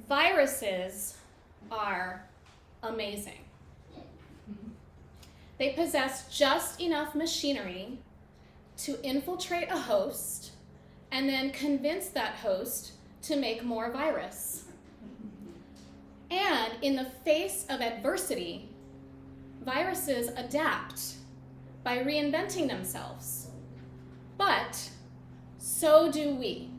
Viruses are amazing. They possess just enough machinery to infiltrate a host and then convince that host to make more virus. And in the face of adversity, viruses adapt by reinventing themselves. But so do we.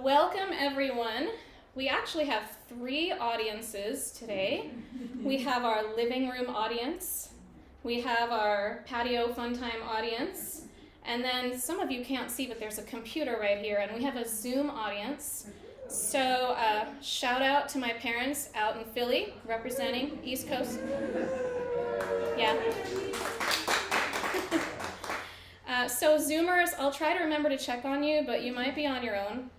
welcome everyone. We actually have 3 audiences today. We have our living room audience, we have our patio fun time audience, and then some of you can't see, but there's a computer right here, and we have a Zoom audience. So shout out to my parents out in Philly, representing East Coast. Yeah. So Zoomers, I'll try to remember to check on you, but you might be on your own.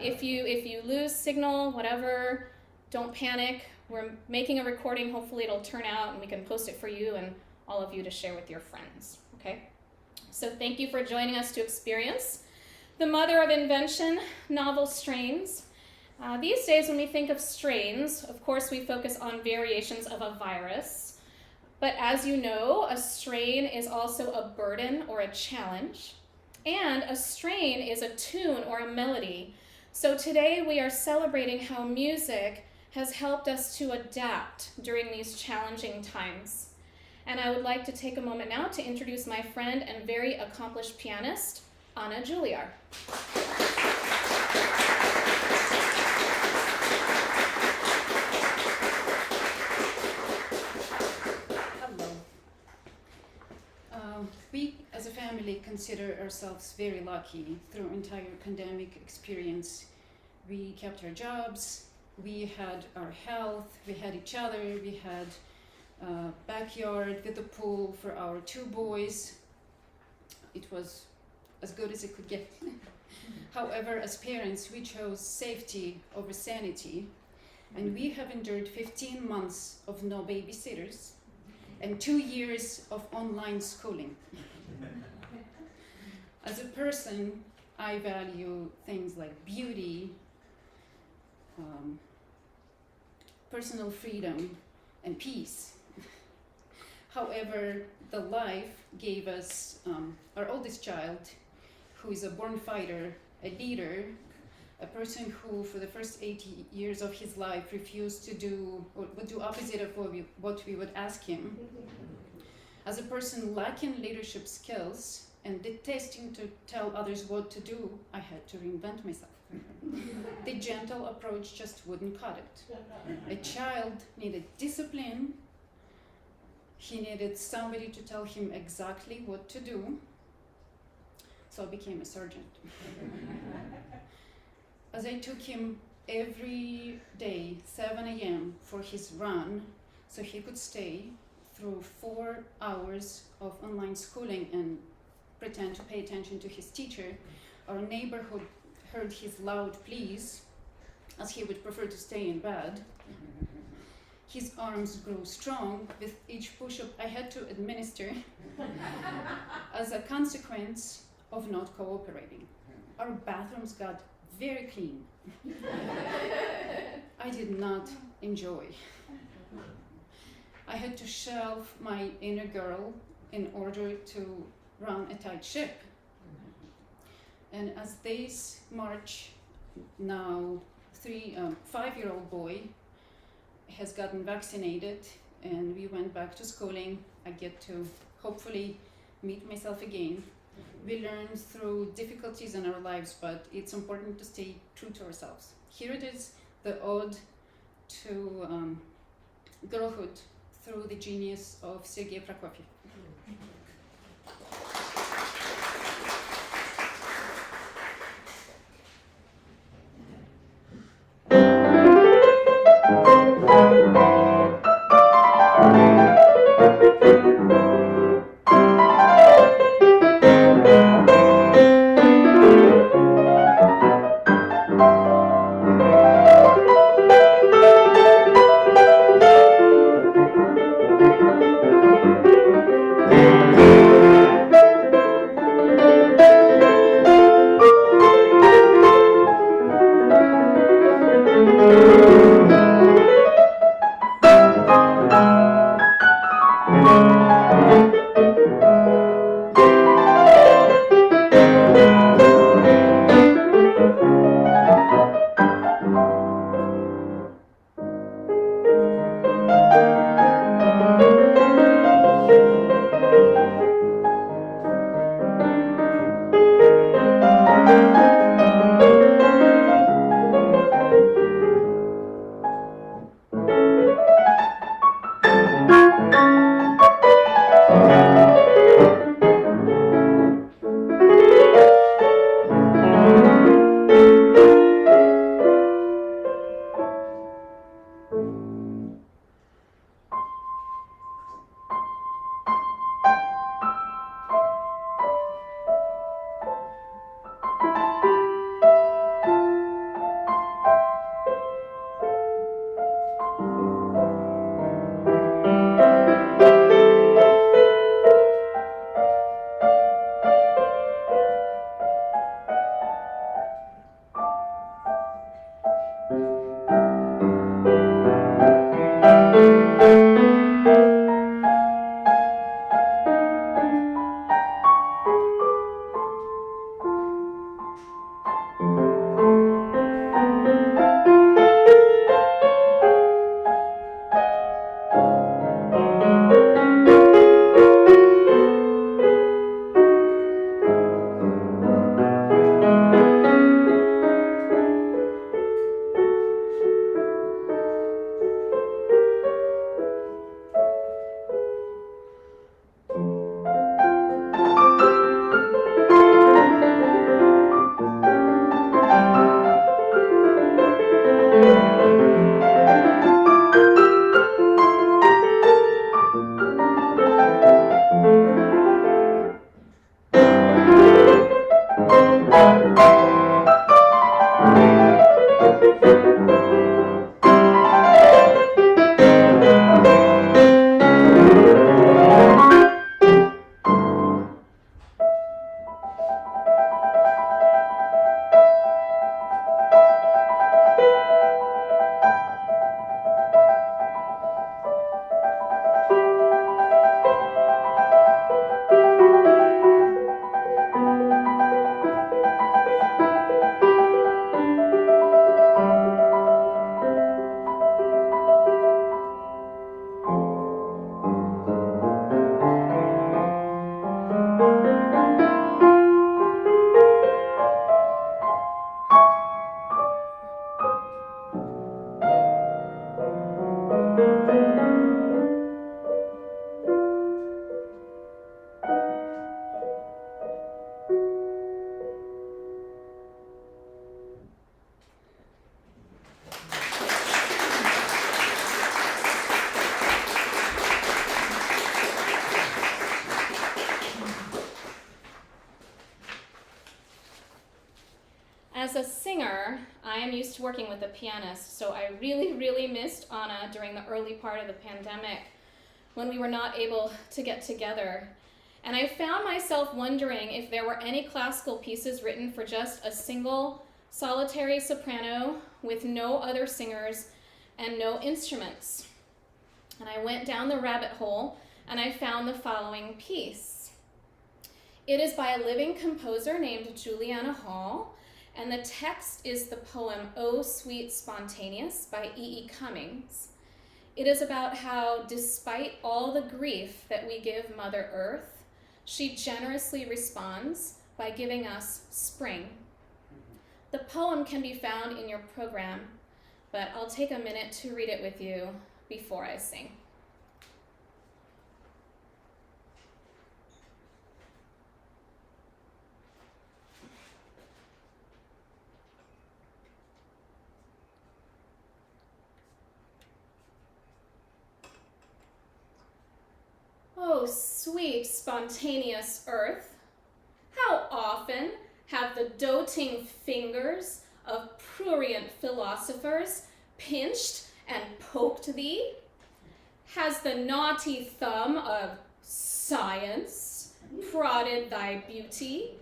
If you lose signal, whatever, don't panic. We're making a recording. Hopefully it'll turn out and we can post it for you and all of you to share with your friends, okay? So thank you for joining us to experience the mother of invention, novel strains. These days when we think of strains, of course we focus on variations of a virus. But as you know, a strain is also a burden or a challenge. And a strain is a tune or a melody. So today we are celebrating how music has helped us to adapt during these challenging times. And I would like to take a moment now to introduce my friend and very accomplished pianist, Anna Juliar. We, as a family, consider ourselves very lucky through entire pandemic experience. We kept our jobs, we had our health, we had each other, we had a backyard with a pool for our 2 boys. It was as good as it could get. However, as parents, we chose safety over sanity, and we have endured 15 months of no babysitters and 2 years of online schooling. As a person, I value things like beauty, personal freedom, and peace. However, the life gave us our oldest child, who is a born fighter, a leader, a person who for the first 80 years of his life refused to do, or would do opposite of what we would ask him. As a person lacking leadership skills and detesting to tell others what to do, I had to reinvent myself. The gentle approach just wouldn't cut it. A child needed discipline. He needed somebody to tell him exactly what to do. So I became a sergeant. As I took him every day, 7 a.m. for his run, so he could stay through 4 hours of online schooling and pretend to pay attention to his teacher, our neighborhood heard his loud pleas, as he would prefer to stay in bed. His arms grew strong with each push-up I had to administer as a consequence of not cooperating. Our bathrooms got very clean. I did not enjoy. I had to shelve my inner girl in order to run a tight ship. And as days march, now 5-year-old boy has gotten vaccinated and we went back to schooling. I get to hopefully meet myself again. We learn through difficulties in our lives, but it's important to stay true to ourselves. Here it is, the ode to girlhood through the genius of Sergei Prokofiev. singer, I am used to working with a pianist, so I really, really missed Anna during the early part of the pandemic when we were not able to get together. And I found myself wondering if there were any classical pieces written for just a single solitary soprano with no other singers and no instruments. And I went down the rabbit hole and I found the following piece. It is by a living composer named Juliana Hall, and the text is the poem "O Sweet Spontaneous" by E. Cummings. It is about how, despite all the grief that we give Mother Earth, she generously responds by giving us spring. The poem can be found in your program, but I'll take a minute to read it with you before I sing. Oh, sweet, spontaneous earth, how often have the doting fingers of prurient philosophers pinched and poked thee? Has the naughty thumb of science prodded thy beauty?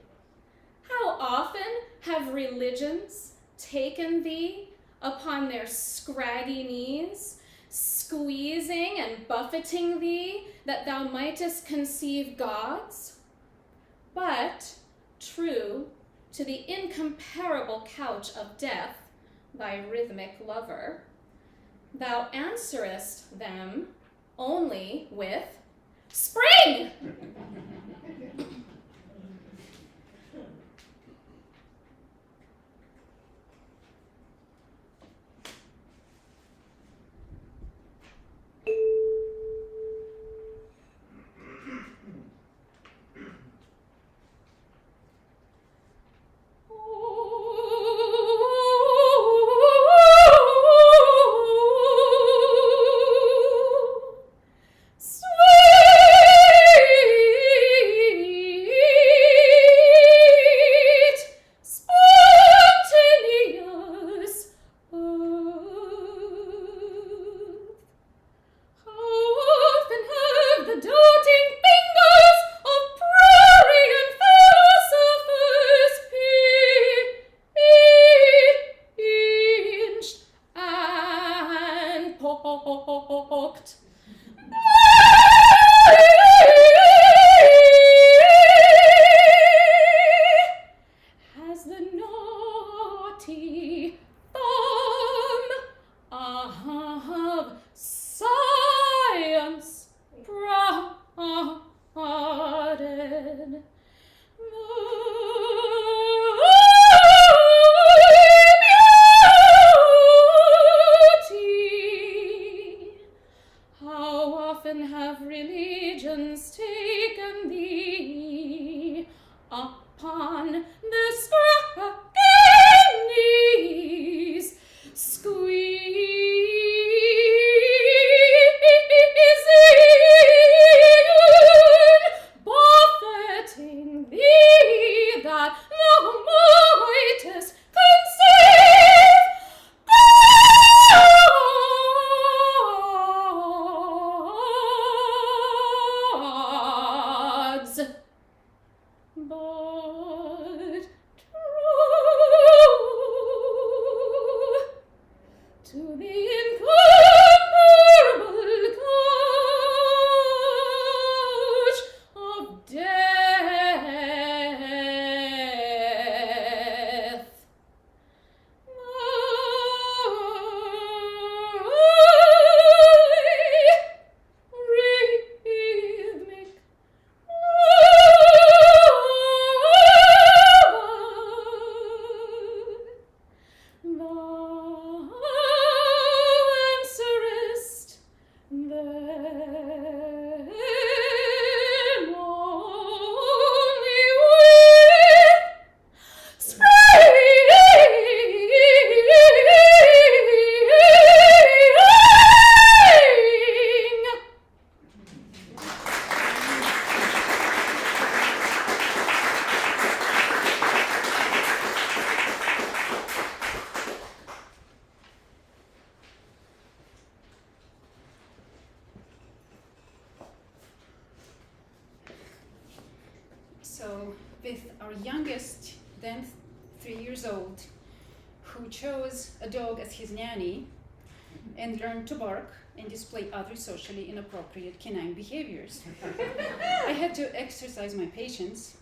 How often have religions taken thee upon their scraggy knees, squeezing and buffeting thee that thou mightest conceive gods? But, true to the incomparable couch of death, thy rhythmic lover, thou answerest them only with spring! So with our youngest, then 3 years old, who chose a dog as his nanny and learned to bark and display other socially inappropriate canine behaviors. I had to exercise my patience.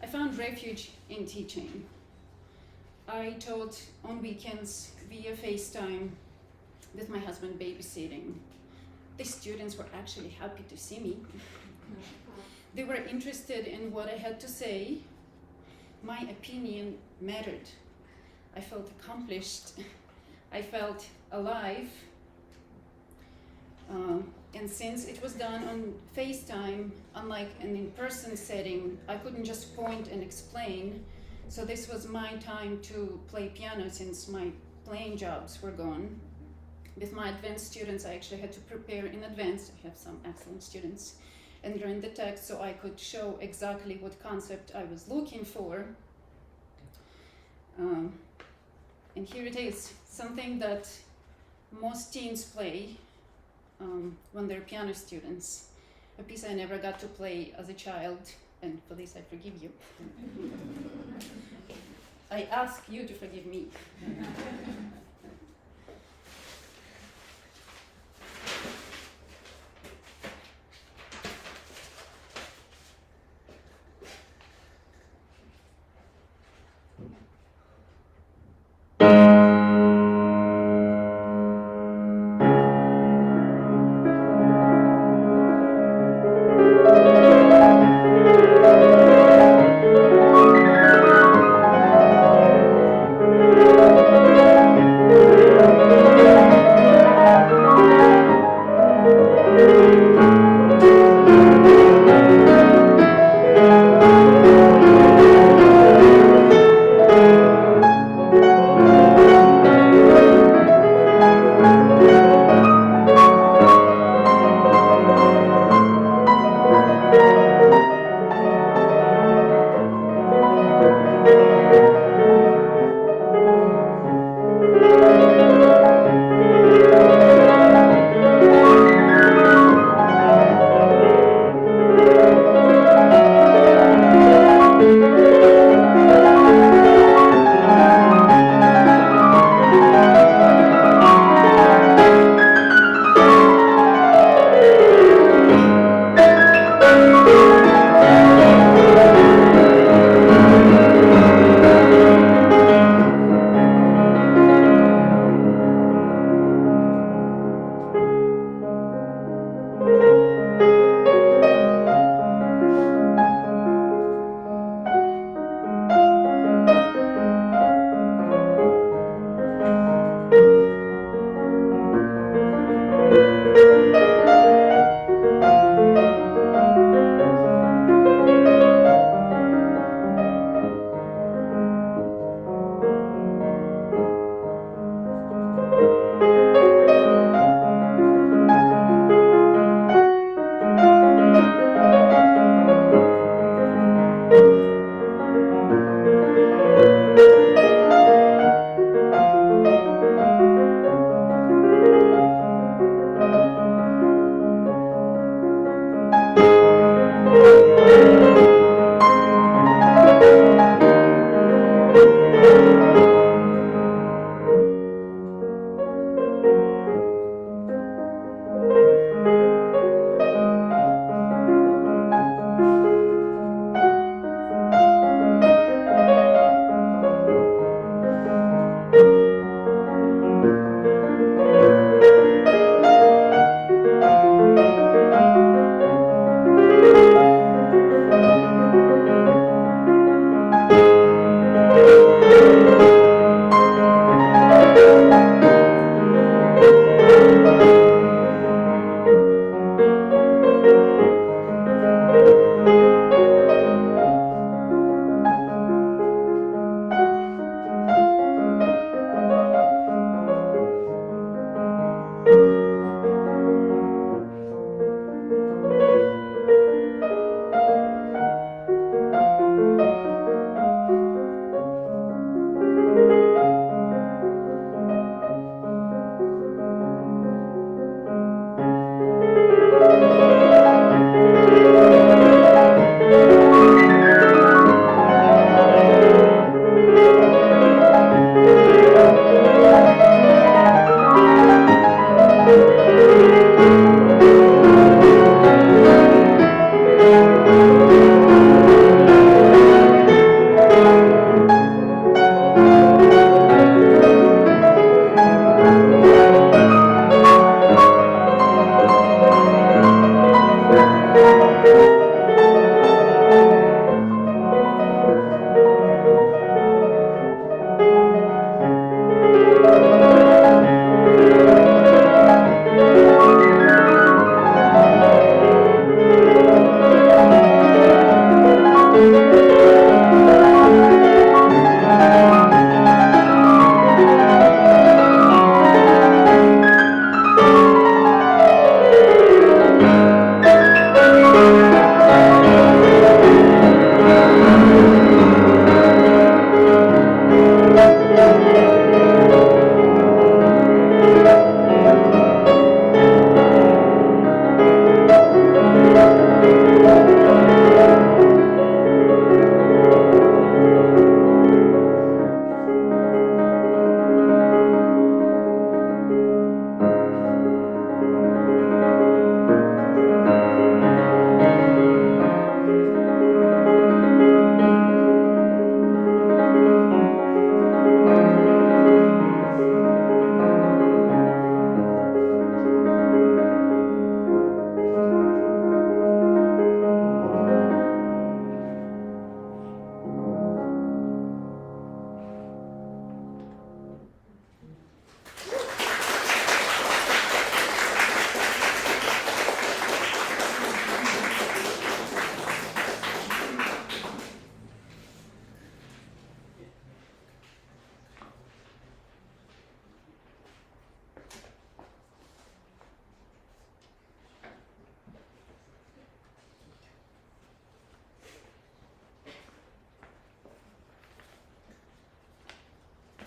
I found refuge in teaching. I taught on weekends via FaceTime with my husband babysitting. The students were actually happy to see me. They were interested in what I had to say. My opinion mattered. I felt accomplished. I felt alive. And since it was done on FaceTime, unlike an in-person setting, I couldn't just point and explain. So this was my time to play piano since my playing jobs were gone. With my advanced students, I actually had to prepare in advance. I have some excellent students. And learn the text so I could show exactly what concept I was looking for. And here it is, something that most teens play when they're piano students. A piece I never got to play as a child, and for this I forgive you. I ask you to forgive me.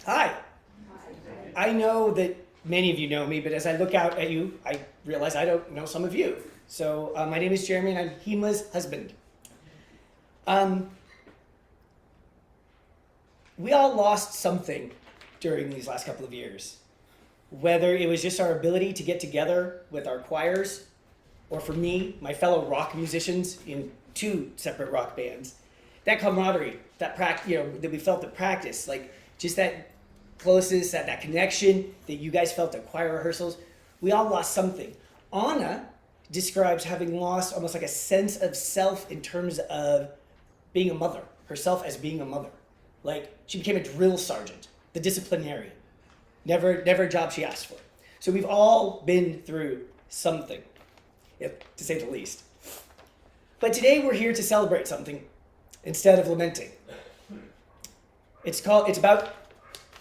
Hi. I know that many of you know me, but as I look out at you, I realize I don't know some of you. So my name is Jeremy, and I'm Hima's husband. We all lost something during these last couple of years. Whether it was just our ability to get together with our choirs, or for me, my fellow rock musicians in 2 separate rock bands. That camaraderie, that that we felt at practice, like just that closeness, that connection that you guys felt at choir rehearsals, we all lost something. Anna describes having lost almost like a sense of self in terms of being a mother, herself as being a mother. Like she became a drill sergeant, the disciplinarian. Never a job she asked for. So we've all been through something, to say the least. But today we're here to celebrate something instead of lamenting. It's about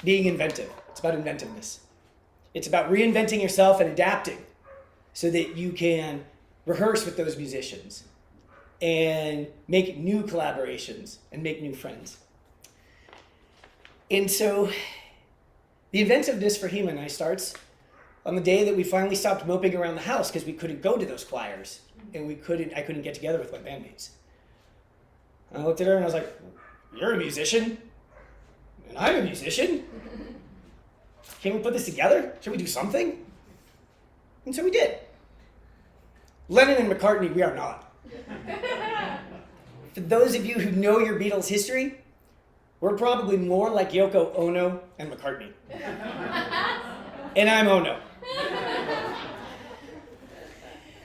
being inventive. It's about inventiveness. It's about reinventing yourself and adapting so that you can rehearse with those musicians and make new collaborations and make new friends. And so the inventiveness for Hima and I starts on the day that we finally stopped moping around the house because we couldn't go to those choirs and I couldn't get together with my bandmates. And I looked at her and I was like, "You're a musician, and I'm a musician. Can we put this together? Should we do something?" And so we did. Lennon and McCartney, we are not. For those of you who know your Beatles history, we're probably more like Yoko Ono and McCartney. And I'm Ono.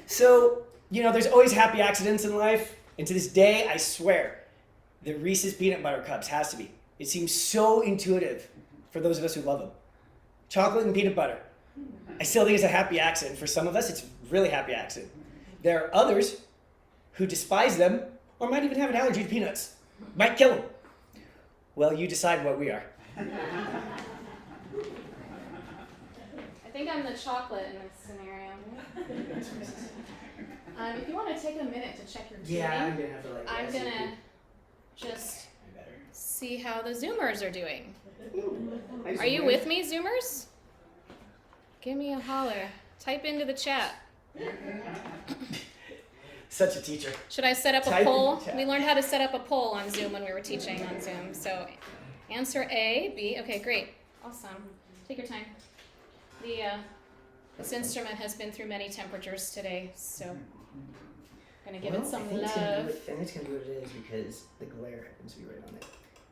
So, there's always happy accidents in life. And to this day, I swear, the Reese's Peanut Butter Cups has to be. It seems so intuitive for those of us who love them. Chocolate and peanut butter. I still think it's a happy accident. For some of us, it's a really happy accident. There are others who despise them or might even have an allergy to peanuts. Might kill them. Well, you decide what we are. I think I'm the chocolate in this scenario. If you want to take a minute to check your tuning, I'm gonna have to I'm gonna just see how the Zoomers are doing. Are you with me, Zoomers? Give me a holler. Type into the chat. Such a teacher. Should I set up a poll? We learned how to set up a poll on Zoom when we were teaching on Zoom. So answer A, B. Okay, great. Awesome. Take your time. This instrument has been through many temperatures today, so I'm going to give it some love. I think it's going to be what it is because the glare happens to be right on it.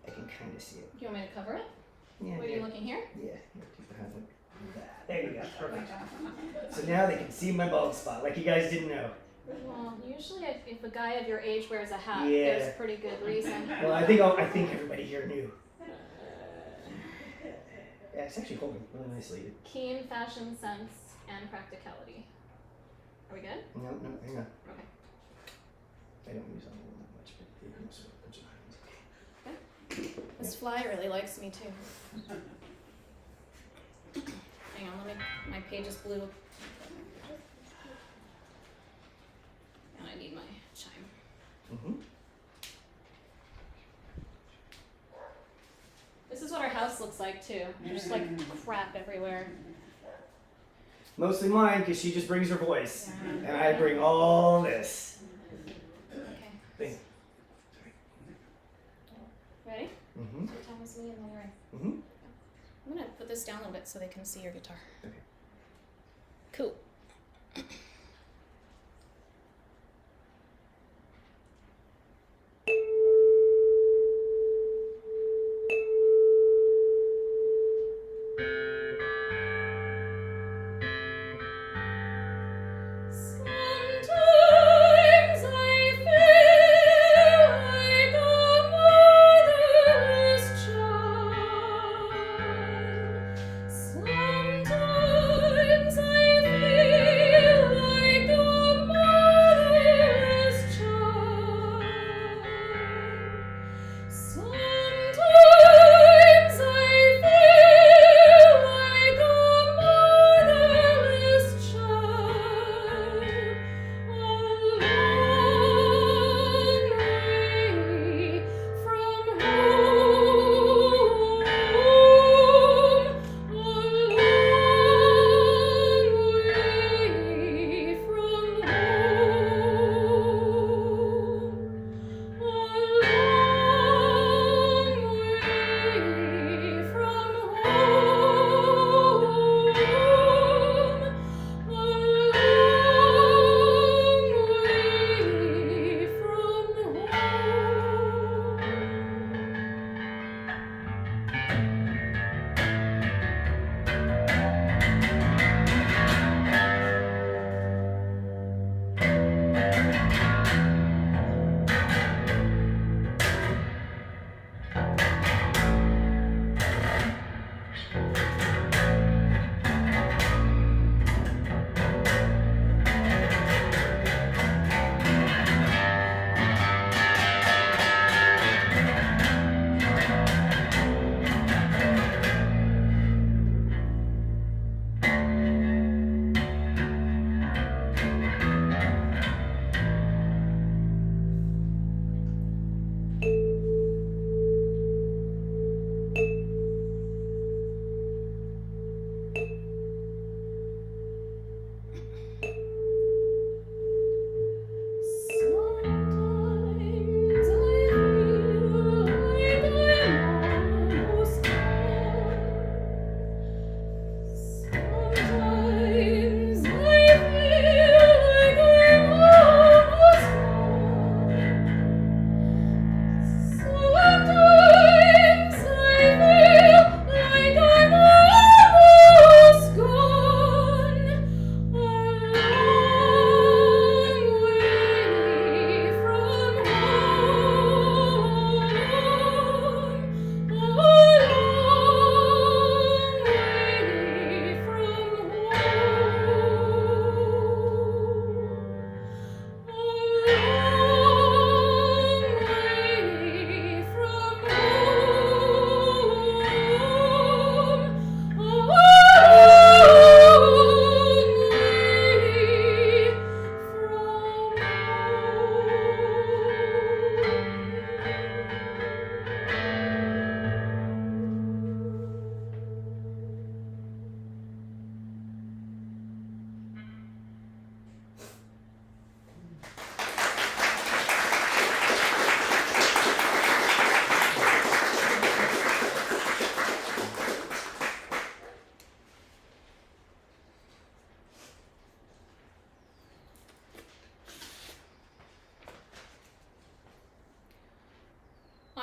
I can kind of see it. You want me to cover it? Yeah. What are you looking here? Yeah. There you go. Perfect. So now they can see my bald spot, like you guys didn't know. Well, usually if a guy of your age wears a hat, there's a pretty good reason. Well, I think everybody here knew. Yeah, it's actually holding really nicely. Keen fashion sense and practicality. Are we good? No, hang on. Okay. I don't use that one that much, but it also puts it on. Okay. This fly really likes me too. Hang on, my page is blue. And I need my chime. Mm-hmm. This is what our house looks like too. Just like crap everywhere. Mostly mine, because she just brings her voice. And I bring all this. Okay. Thing. Ready? Mm-hmm. So time is me and then you're in. Mm-hmm. I'm gonna put this down a little bit so they can see your guitar. Okay. Cool. Sometimes I feel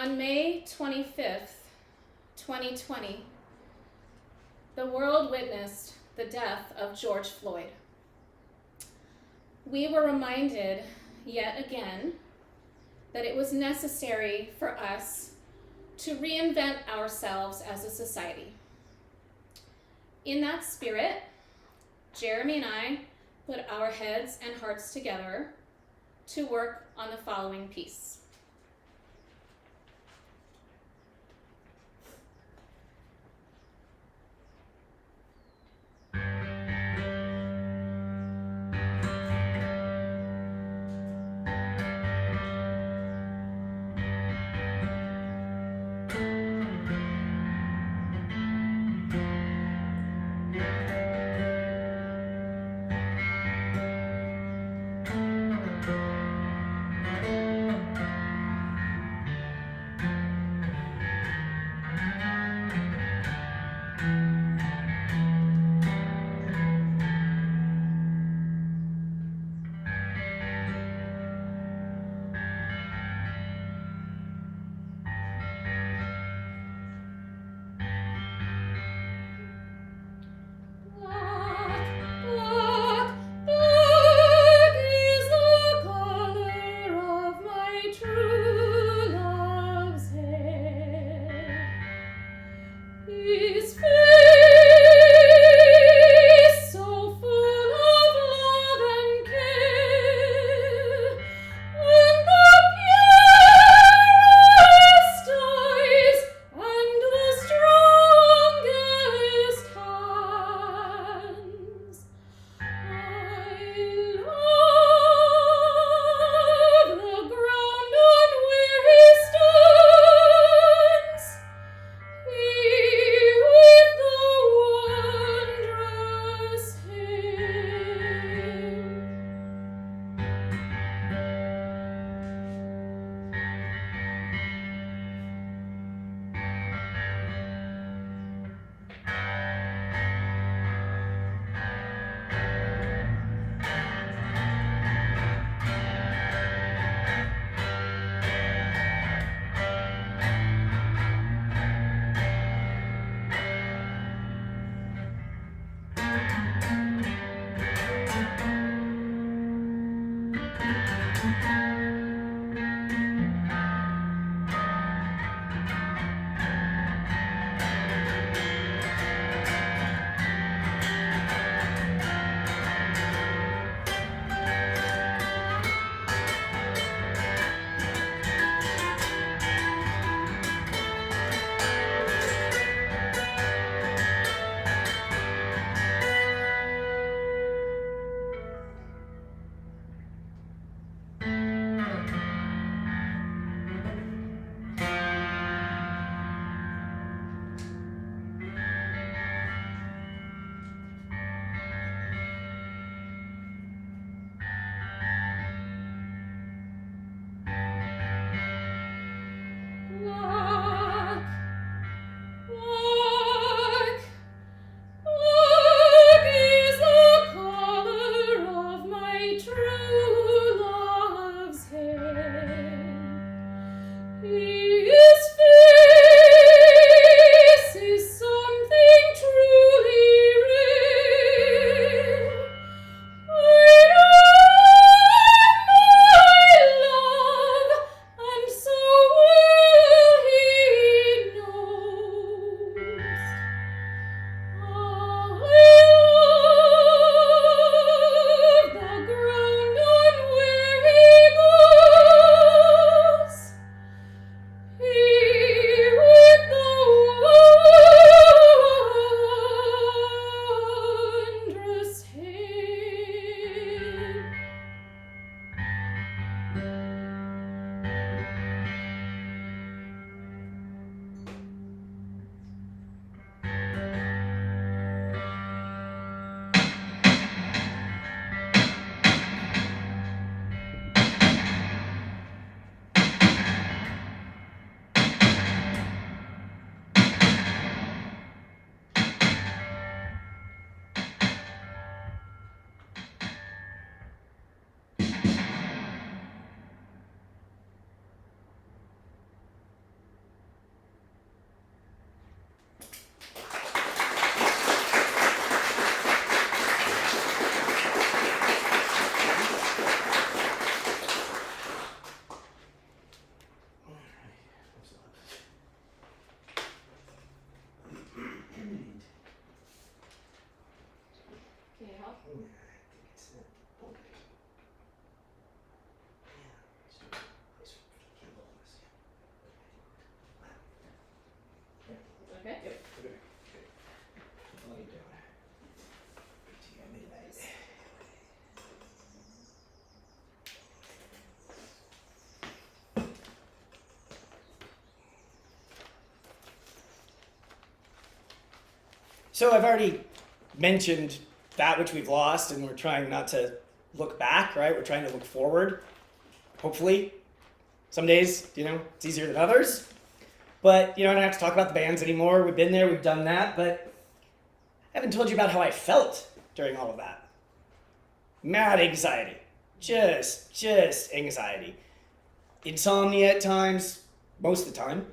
On May 25th, 2020, the world witnessed the death of George Floyd. We were reminded yet again that it was necessary for us to reinvent ourselves as a society. In that spirit, Jeremy and I put our heads and hearts together to work on the following piece. Okay. So I've already mentioned that which we've lost, and we're trying not to look back, right? We're trying to look forward, hopefully. Some days, it's easier than others. But, I don't have to talk about the bands anymore. We've been there, we've done that, but I haven't told you about how I felt during all of that. Mad anxiety. Just anxiety. Insomnia at times, most of the time.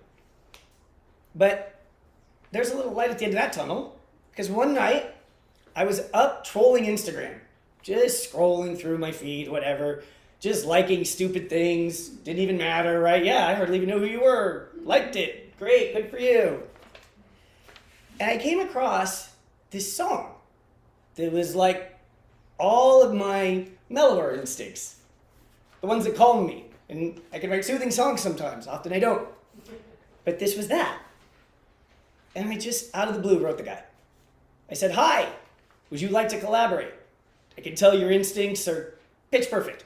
But there's a little light at the end of that tunnel, because one night I was up trolling Instagram, just scrolling through my feed, whatever, just liking stupid things, didn't even matter, right? Yeah, I hardly even know who you were, liked it, great, good for you. And I came across this song that was like all of my mellower instincts, the ones that calm me. And I can write soothing songs sometimes, often I don't. But this was that. And I just, out of the blue, wrote the guy. I said, "Hi, would you like to collaborate? I can tell your instincts are pitch perfect."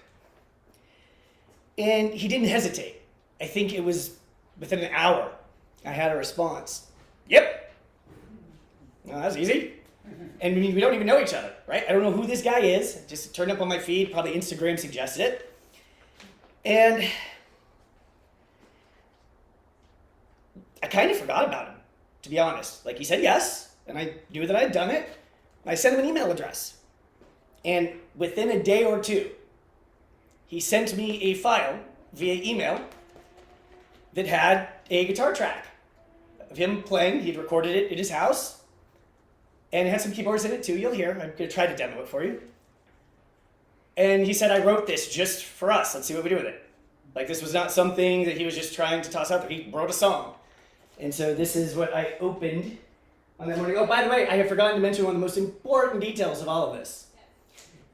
And he didn't hesitate. I think it was within an hour I had a response. Yep. Well, that was easy. And we don't even know each other, right? I don't know who this guy is. It just turned up on my feed, probably Instagram suggested it. And I kind of forgot about him, to be honest. Like, he said yes, and I knew that I'd done it. I sent him an email address. And within a day or two, he sent me a file via email that had a guitar track of him playing. He'd recorded it in his house. And it had some keyboards in it too, you'll hear. I'm going to try to demo it for you. And he said, "I wrote this just for us. Let's see what we do with it." Like, this was not something that he was just trying to toss out there. He wrote a song. And so this is what I opened on that morning. Oh, by the way, I have forgotten to mention one of the most important details of all of this.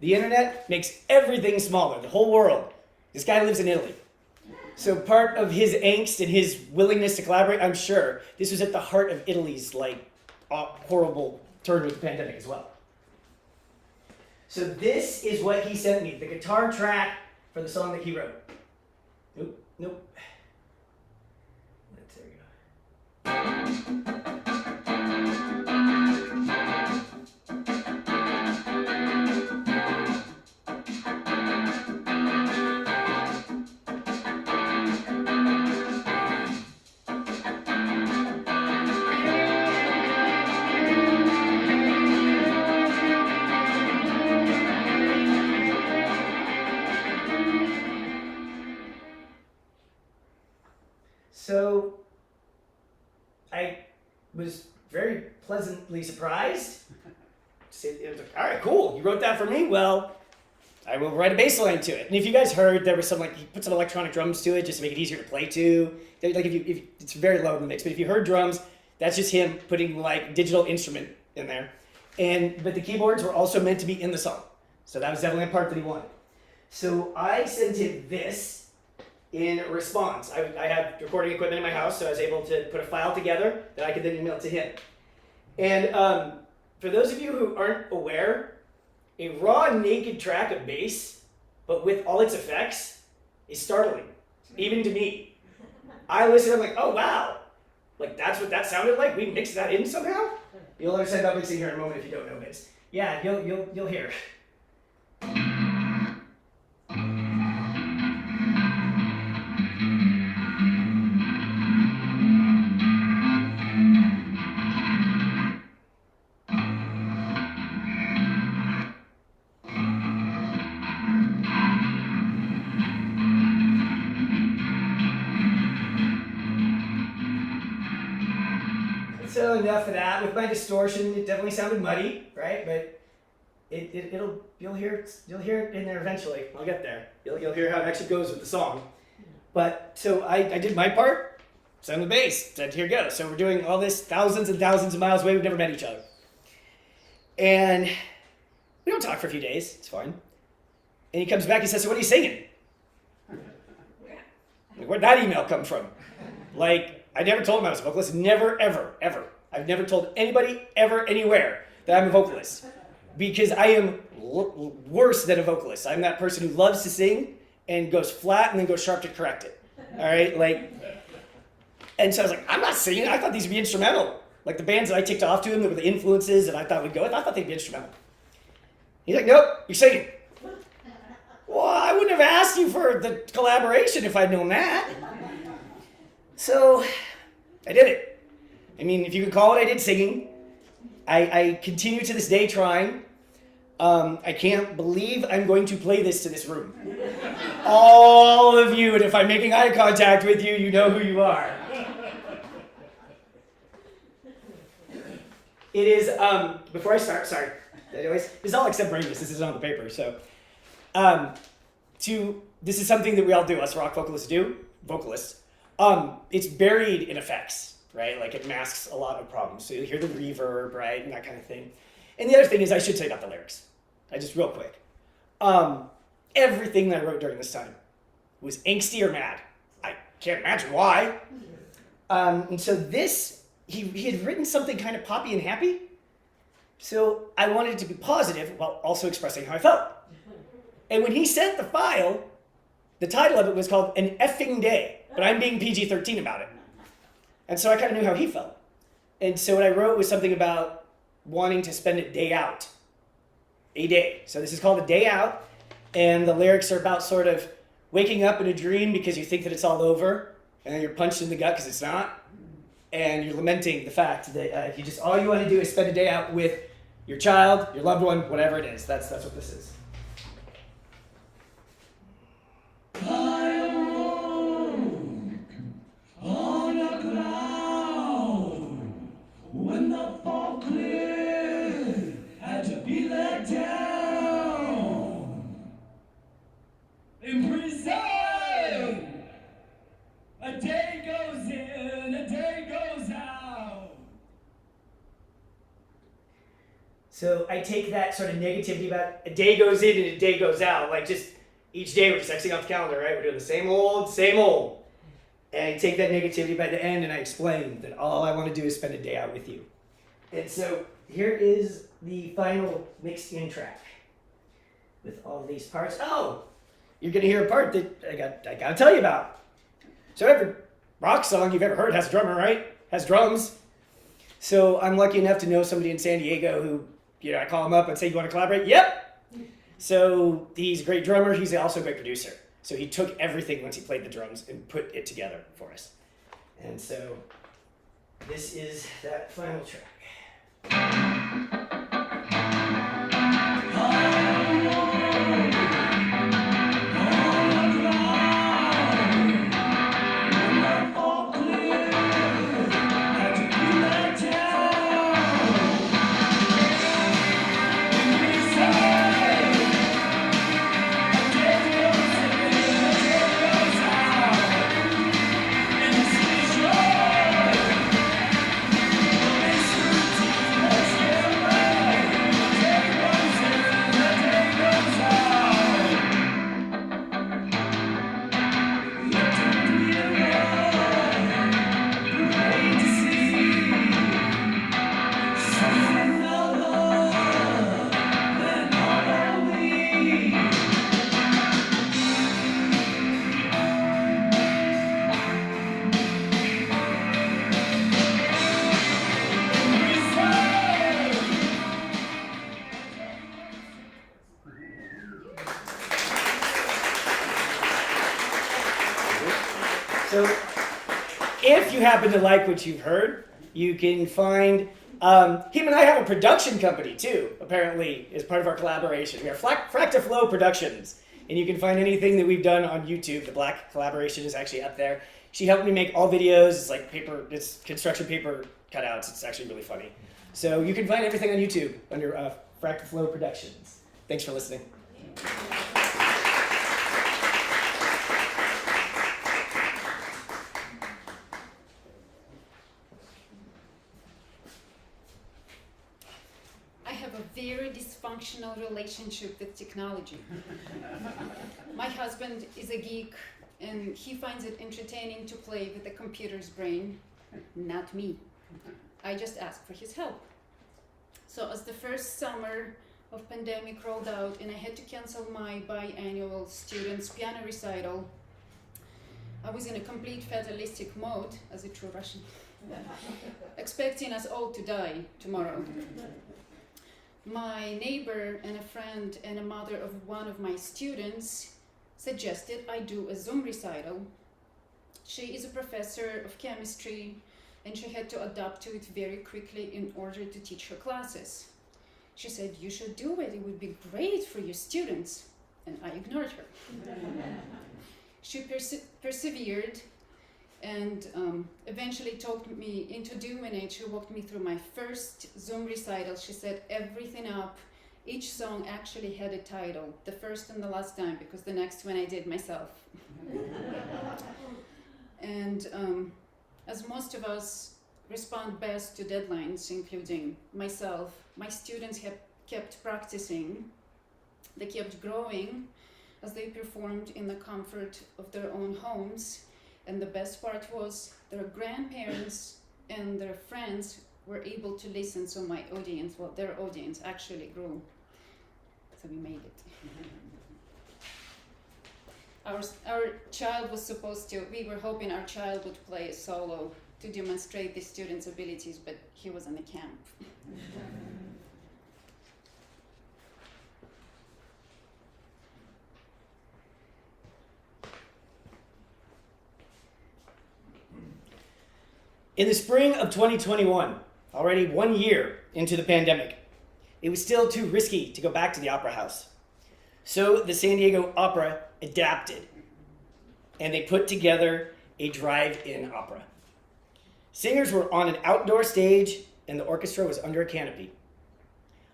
The internet makes everything smaller, the whole world. This guy lives in Italy. So part of his angst and his willingness to collaborate, I'm sure, this was at the heart of Italy's, horrible turn with the pandemic as well. So this is what he sent me, the guitar track for the song that he wrote. Nope. There we go. So I was very pleasantly surprised. It was like, all right, cool. You wrote that for me? Well, I will write a bass line to it. And if you guys heard, there was some, he put some electronic drums to it just to make it easier to play to. If it's very low in the mix, but if you heard drums, that's just him putting digital instrument in there. But the keyboards were also meant to be in the song. So that was definitely a part that he wanted. So I sent him this in response. I had recording equipment in my house, so I was able to put a file together that I could then email to him. And for those of you who aren't aware, a raw, naked track of bass, but with all its effects, is startling, even to me. I listen, I'm like, oh wow, that's what that sounded like? We mixed that in somehow? You'll understand about mixing here in a moment if you don't know bass. Yeah, you'll hear. So enough of that. With my distortion, it definitely sounded muddy, right? But you'll hear it in there eventually. I'll get there. You'll hear how it actually goes with the song. But so I did my part, sang the bass, said here goes. So we're doing all this thousands and thousands of miles away. We've never met each other, and We don't talk for a few days. It's fine. And he comes back, he says, so what are you singing? Like, where'd that email come from? Like, I never told him I was a vocalist. Never, ever, ever. I've never told anybody, ever, anywhere that I'm a vocalist. Because I am worse than a vocalist. I'm that person who loves to sing and goes flat and then goes sharp to correct it. All right? Like, and so I was like, I'm not singing. I thought these would be instrumental. Like the bands that I ticked off to him that were the influences that I thought would go with, I thought they'd be instrumental. He's like, nope, you're singing. Well, I wouldn't have asked you for the collaboration if I'd known that. So I did it. I mean, if you could call it, I did singing. I continue to this day trying. I can't believe I'm going to play this to this room. All of you, and if I'm making eye contact with you, you know who you are. It is, before I start, sorry. Anyways, this is all extemporaneous. This isn't on the paper, so. This is something that we all do, us rock vocalists do, vocalists. It's buried in effects, right? Like it masks a lot of problems. So you hear the reverb, right, and that kind of thing. And the other thing is I should tell you about the lyrics. Just real quick. Everything that I wrote during this time was angsty or mad. I can't imagine why. And so this, he had written something kind of poppy and happy. So I wanted it to be positive while also expressing how I felt. And when he sent the file, the title of it was called An Effing Day, but I'm being PG-13 about it. And so I kind of knew how he felt. And so what I wrote was something about wanting to spend a day out. A day. So this is called A Day Out, and the lyrics are about sort of waking up in a dream because you think that it's all over, and then you're punched in the gut because it's not, and you're lamenting the fact that all you want to do is spend a day out with your child, your loved one, whatever it is. That's what this is. On the ground, when the fog cleared, had to be let down. In prison, a day goes in, a day goes out. So I take that sort of negativity about a day goes in and a day goes out, like just each day we're just Xing off the calendar, right? We're doing the same old, same old. And I take that negativity by the end and I explain that all I want to do is spend a day out with you. And so here is the final mixed in track with all these parts. Oh, you're going to hear a part that I got to tell you about. So every rock song you've ever heard has a drummer, right? Has drums. So I'm lucky enough to know somebody in San Diego who, I call him up and say, you want to collaborate? Yep. So he's a great drummer. He's also a great producer. So he took everything once he played the drums and put it together for us. And so this is that final track. So if you happen to like what you've heard, you can find, him and I have a production company too, apparently, as part of our collaboration. We are Fracta Flow Productions, and you can find anything that we've done on YouTube. The black collaboration is actually up there. She helped me make all videos. It's like paper, it's construction paper cutouts. It's actually really funny. So you can find everything on YouTube under Fracta Flow Productions. Thanks for listening. I have have a very dysfunctional relationship with technology. My husband is a geek, and he finds it entertaining to play with the computer's brain. Not me. I just ask for his help. So as the first summer of pandemic rolled out and I had to cancel my biannual students' piano recital, I was in a complete fatalistic mode, as a true Russian, expecting us all to die tomorrow. My neighbor and a friend and a mother of one of my students suggested I do a Zoom recital. She is a professor of chemistry, and she had to adapt to it very quickly in order to teach her classes. She said, "You should do it, it would be great for your students." And I ignored her. She persevered and eventually talked me into doing it. She walked me through my first Zoom recital. She set everything up. Each song actually had a title, the first and the last time, because the next one I did myself. And as most of us respond best to deadlines, including myself, my students have kept practicing. They kept growing as they performed in the comfort of their own homes. And the best part was their grandparents and their friends were able to listen, so my audience, well, their audience actually grew. So we made it. Our child was supposed to, we were hoping our child would play a solo to demonstrate the students' abilities, but he was in the camp. In the spring of 2021, already 1 year into the pandemic, it was still too risky to go back to the opera house. So the San Diego Opera adapted, and they put together a drive-in opera. Singers were on an outdoor stage, and the orchestra was under a canopy.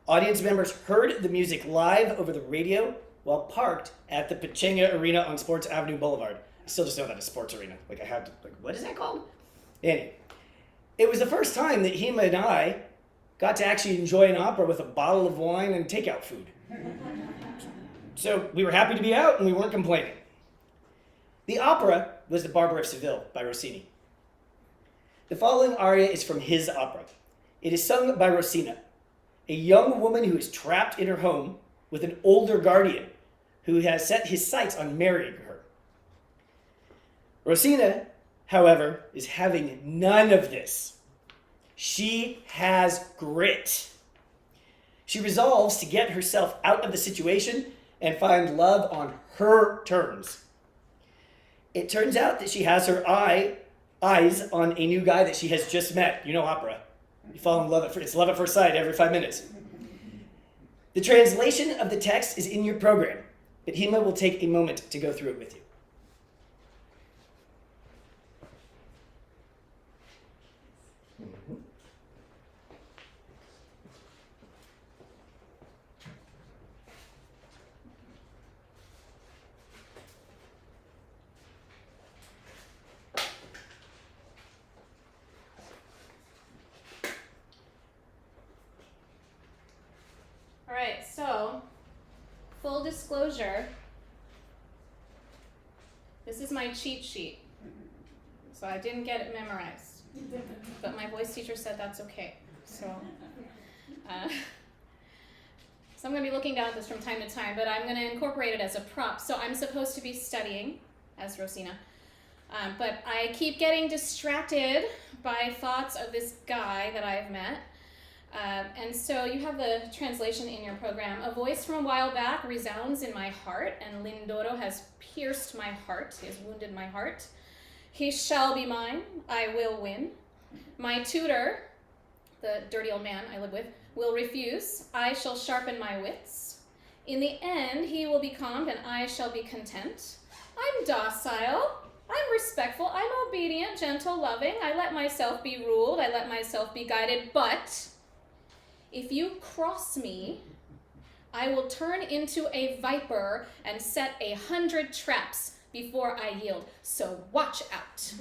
Audience members heard the music live over the radio while parked at the Pechanga Arena on Sports Avenue Boulevard. I still just know that as Sports Arena. Like, I had to, like, what is that called? Anyway, it was the first time that Hima and I got to actually enjoy an opera with a bottle of wine and takeout food. So we were happy to be out, and we weren't complaining. The opera was the Barber of Seville by Rossini. The following aria is from his opera. It is sung by Rosina, a young woman who is trapped in her home with an older guardian who has set his sights on marrying her. Rosina, however, is having none of this. She has grit. She resolves to get herself out of the situation and find love on her terms. It turns out that she has her eyes on a new guy that she has just met. You know opera. You fall in love it's love at first sight every 5 minutes. The translation of the text is in your program, but Hima will take a moment to go through it with you. Alright, so, full disclosure, this is my cheat sheet. So I didn't get it memorized, but my voice teacher said that's okay. So I'm going to be looking down at this from time to time, but I'm going to incorporate it as a prop. So I'm supposed to be studying as Rosina, but I keep getting distracted by thoughts of this guy that I've met. And so you have the translation in your program. A voice from a while back resounds in my heart, and Lindoro has pierced my heart. He has wounded my heart. He shall be mine. I will win. My tutor, the dirty old man I live with, will refuse. I shall sharpen my wits. In the end, he will be calmed, and I shall be content. I'm docile. I'm respectful. I'm obedient, gentle, loving. I let myself be ruled. I let myself be guided, but if you cross me, I will turn into a viper and set 100 traps before I yield. So watch out.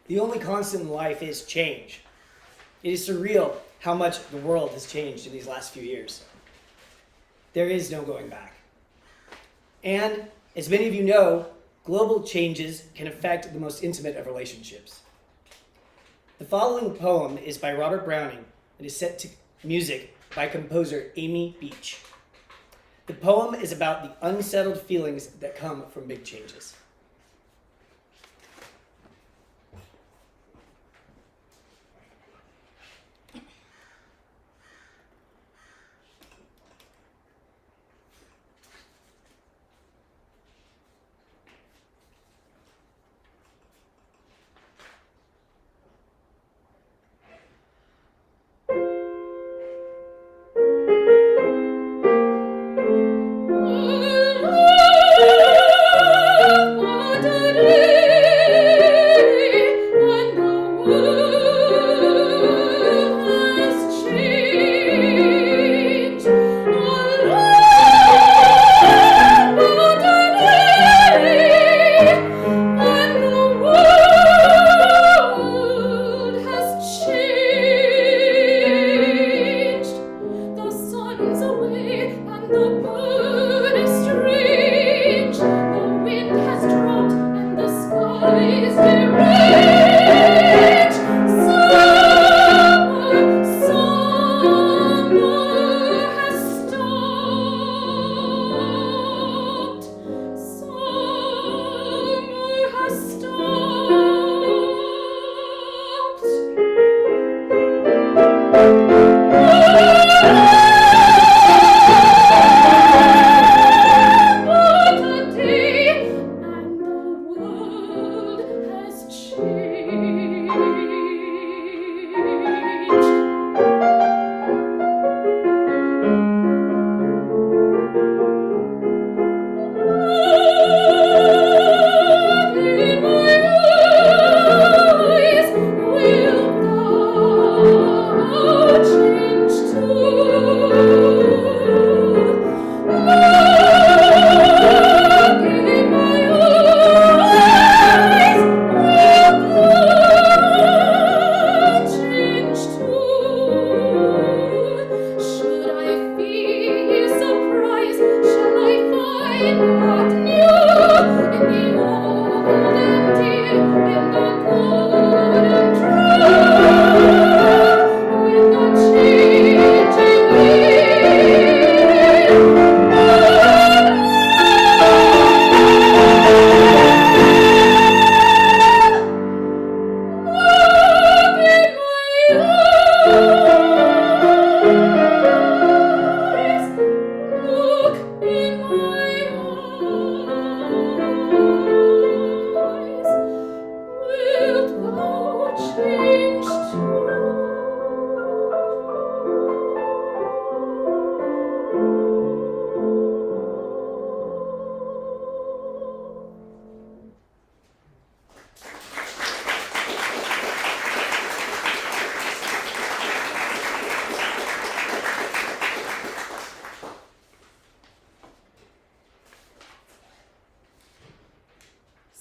The only constant in life is change. It is surreal how much the world has changed in these last few years. There is no going back. And, as many of you know, global changes can affect the most intimate of relationships. The following poem is by Robert Browning and is set to music by composer Amy Beach. The poem is about the unsettled feelings that come from big changes.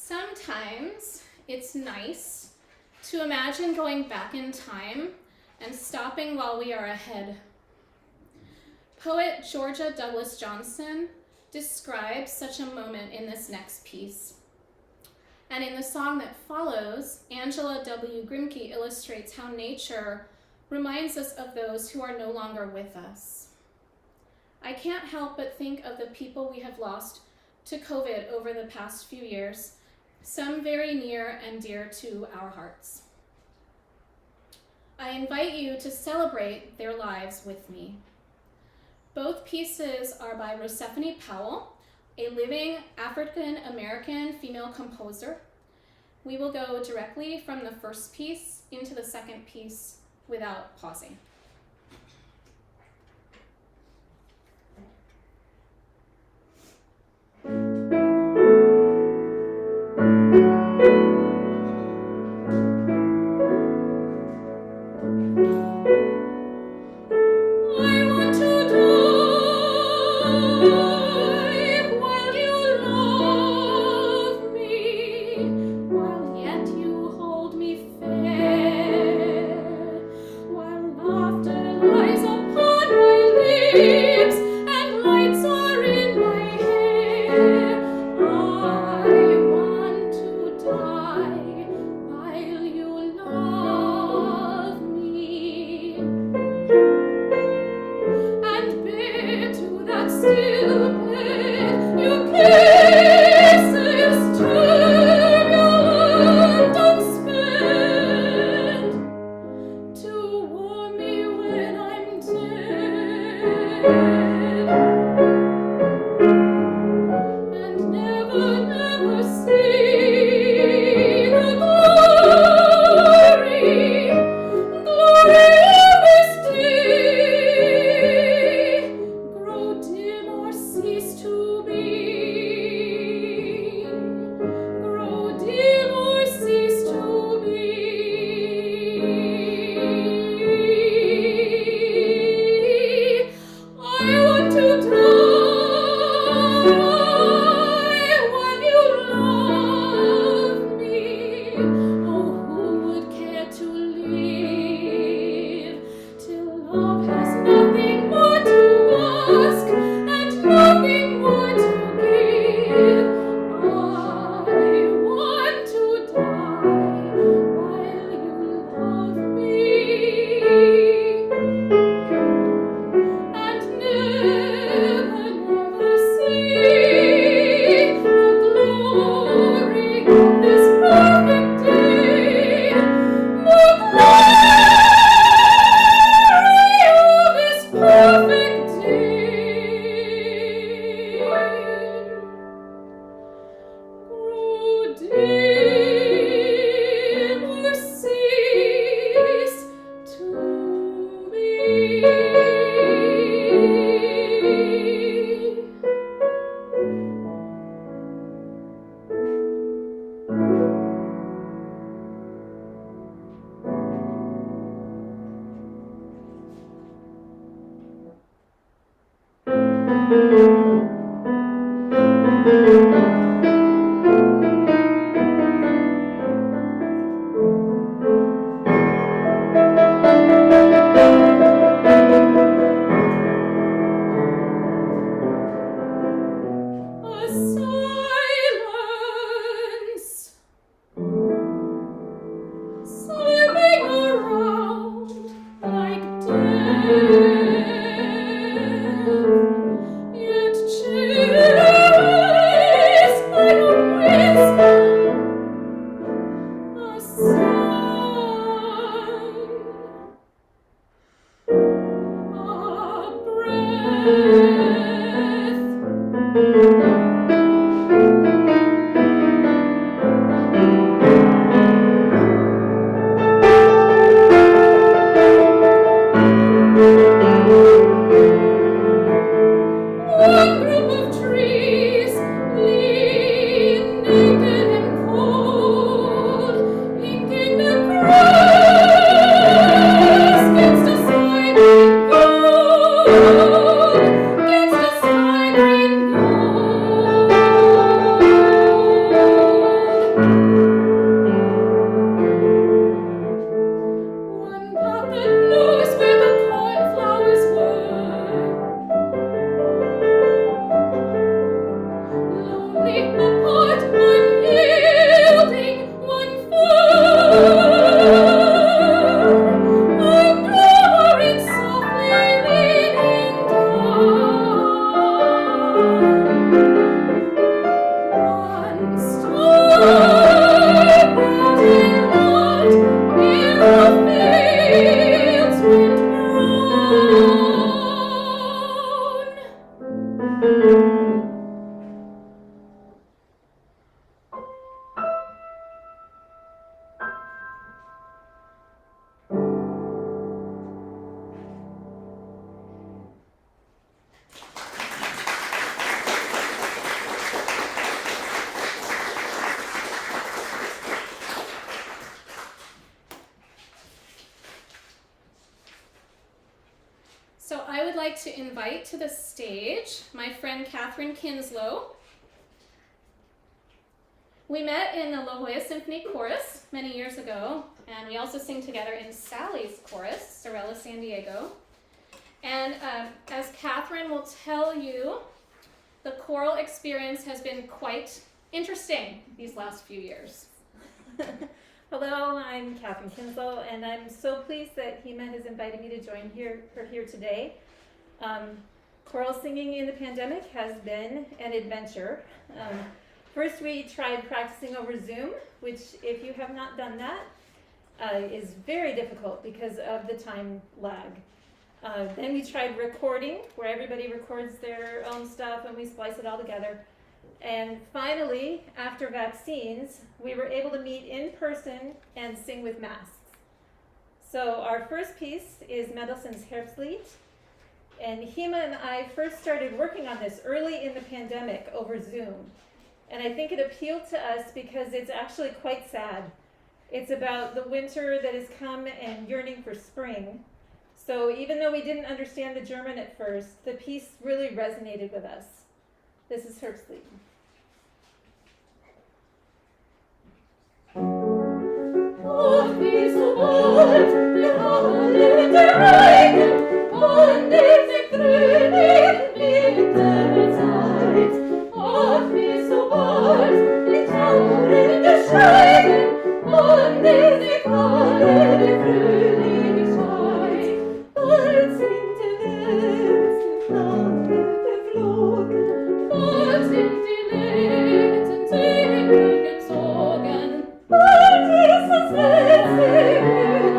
Sometimes it's nice to imagine going back in time and stopping while we are ahead. Poet Georgia Douglas Johnson describes such a moment in this next piece. And in the song that follows, Angela W. Grimke illustrates how nature reminds us of those who are no longer with us. I can't help but think of the people we have lost to COVID over the past few years, some very near and dear to our hearts. I invite you to celebrate their lives with me. Both pieces are by Rosephanye Powell, a living African-American female composer. We will go directly from the first piece into the second piece without pausing. I would like to invite to the stage my friend Kathryn Kinslow. We met in the La Jolla Symphony Chorus many years ago, and we also sing together in Sally's Chorus, Sorella San Diego. And as Kathryn will tell you, the choral experience has been quite interesting these last few years. Hello, I'm Kathryn Kinslow, and I'm so pleased that Hima has invited me to join her here today. Choral singing in the pandemic has been an adventure. First, we tried practicing over Zoom, which, if you have not done that, is very difficult because of the time lag. Then we tried recording, where everybody records their own stuff and we splice it all together. And finally, after vaccines, we were able to meet in person and sing with masks. So our first piece is Mendelssohn's Herbstlied. And Hima and I first started working on this early in the pandemic over Zoom. And I think it appealed to us because it's actually quite sad. It's about the winter that has come and yearning for spring. So even though we didn't understand the German at first, the piece really resonated with us. This is Herbstlied. Ach, wie so bald wir alle der Reigen und sich fröhlich Winterzeit. Ach, wie so bald die Traurige schweigen und sich alle die Fröhlichkeit. Bald sind die letzten Tage verflogen, bald sind die letzten Tage gezogen. Bald ist das letzte Glück,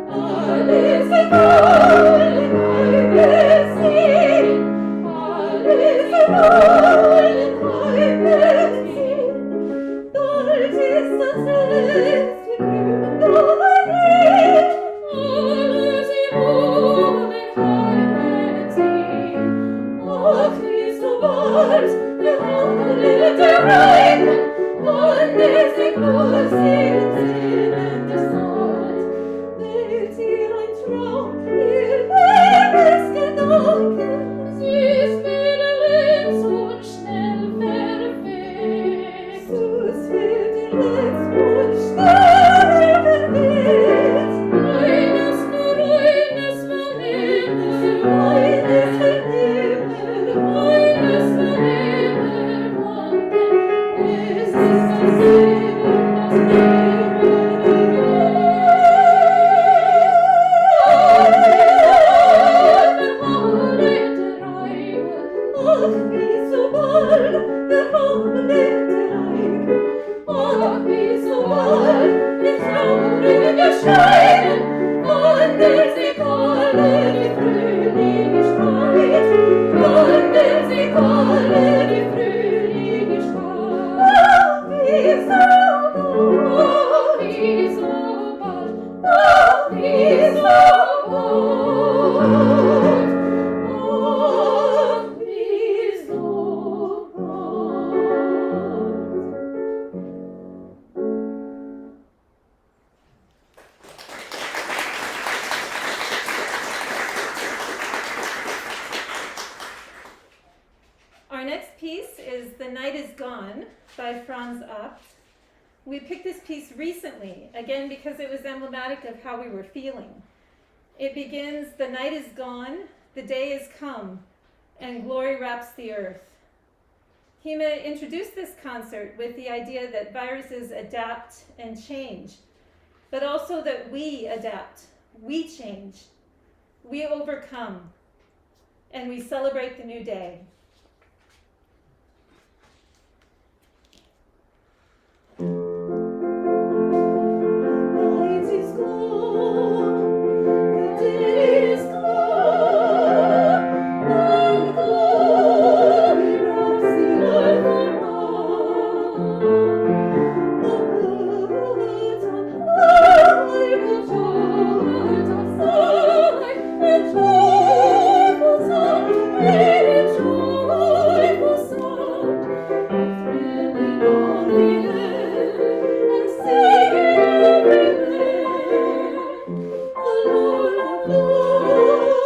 alles in allen Heimen sehen, alles in allen Heimen sehen. Bald ist das letzte Glück dahin, alles in allen Heimen sehen. Ach, wie so bald wir alle der Reihen und sich nur sehnen des Ort. Wählt ihr ein Traum, ihr Lebensgedanken, sie ist wieder links und schnell verweht. Sus wird ihr letzt und schnell verweht. Eines vernehme, eines vernehme, eines vernehme, wandeln, es ist das Leben, das Ach, wie so bald der verhammelte Reigen, ach, wie so bald die Traurige scheiden, wandelt sich alle die Fröhlichkeit, wandelt sich alle die Fröhlichkeit. Ach, wie so bald, ach, wie so bald, ach, wie so bald. Our next piece is The Night Is Gone by Franz Abt. We picked this piece recently, again because it was emblematic of how we were feeling. It begins, the night is gone, the day is come, and glory wraps the earth. Hima introduced this concert with the idea that viruses adapt and change, but also that we adapt, we change, we overcome, and we celebrate the new day. Night is gone, the day is gone, and glory wraps the earth around. The birds on high will join us high, a joyful sound, a joyful sound, thrilling on the air and singing everywhere. The Lord of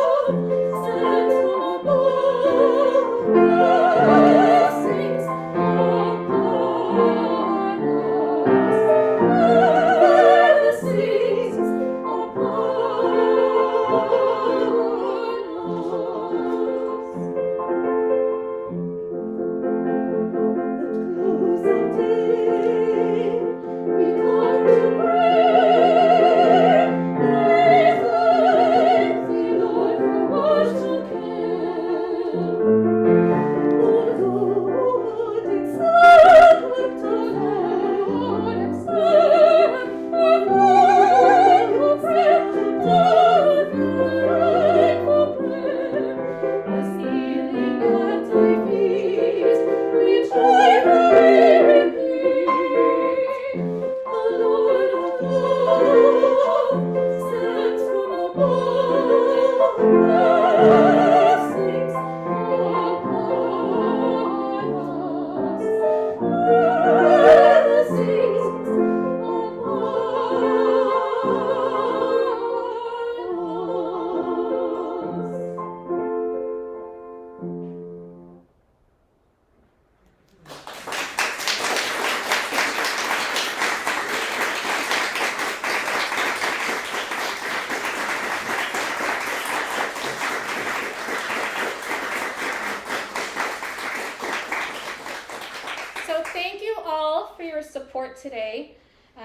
support today.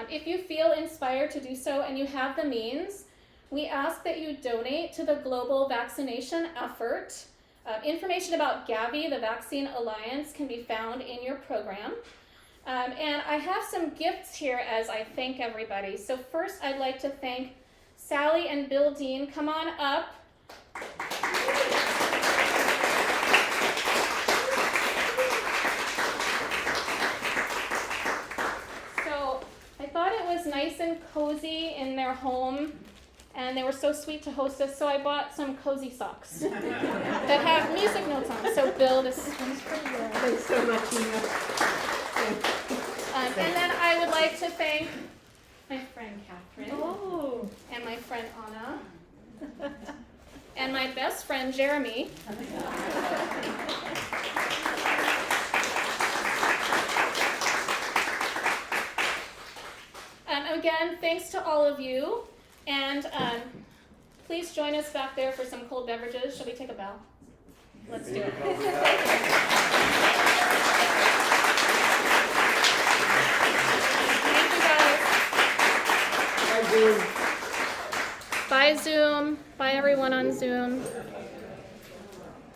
If you feel inspired to do so and you have the means, we ask that you donate to the global vaccination effort. Information about Gavi, the Vaccine Alliance, can be found in your program. And I have some gifts here as I thank everybody. So first, I'd like to thank Sally and Bill Dean. Come on up. So I thought it was nice and cozy in their home, and they were so sweet to host us, so I bought some cozy socks that have music notes on. So Bill, this one's for you. Thanks so much, Hima. And then I would like to thank my friend Kathryn, Oh. and my friend Anna, and my best friend Jeremy. Again, thanks to all of you, and please join us back there for some cold beverages. Shall we take a bow? Let's do it. Thank you guys. Bye Zoom. Bye everyone on Zoom.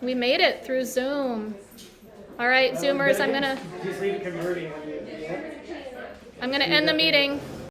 We made it through Zoom. All right, Zoomers, I'm gonna end the meeting.